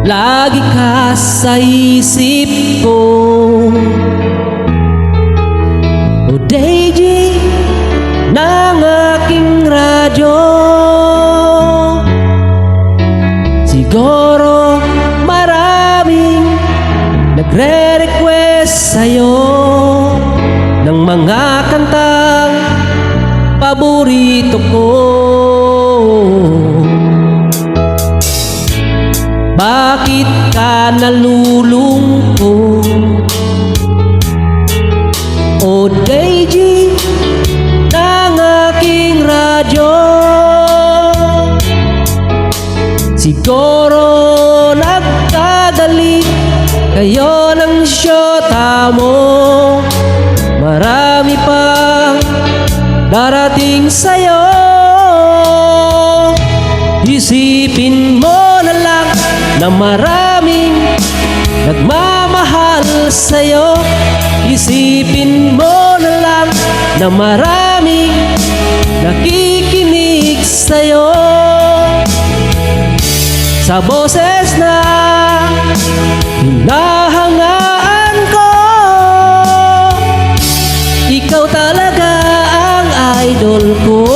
lagi ka sa isip ko. O Deji ng aking radyo, siguro maraming nagre-request sa'yo ng mga kantang paborito ko. Bakit ka nalulungkot, o Deji ng aking radyo? Siguro nagkadali kayo ng syota mo. Marami pang darating sa'yo. Isipin mo na lang na maraming nagmamahal sa'yo. Isipin mo na lang na maraming nakikinig sa'yo. Sa boses na hinahangaan ko, ikaw talaga ang idol ko.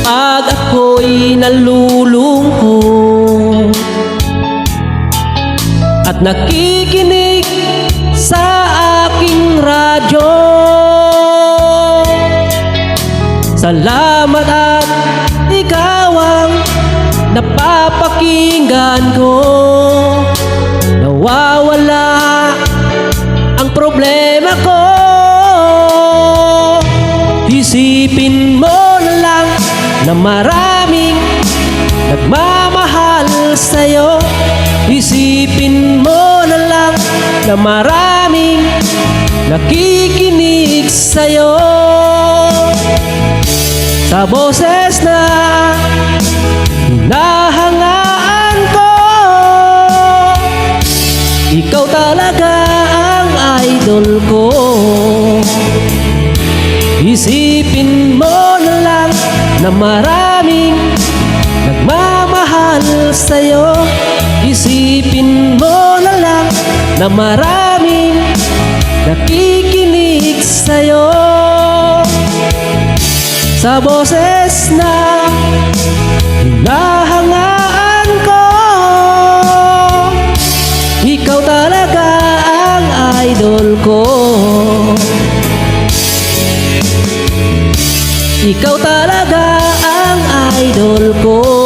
Pag ako'y nalulungkot at nakikinig sa aking radyo, salamat at ikaw ang napapakinggan ko. Nawawala ang problema ko. Isipin mo na lang na maraming nagmamahal sa'yo. Isipin mo na lang na maraming nakikinig sa'yo. Sa boses na hinahangaan ko, ikaw talaga ang idol ko. Isipin mo na lang na maraming nagmamahal sa'yo. Isipin mo na lang na maraming nakikinig sa'yo. Sa boses na hinahangaan ko, ikaw talaga ang idol ko. Ikaw talaga ang idol ko.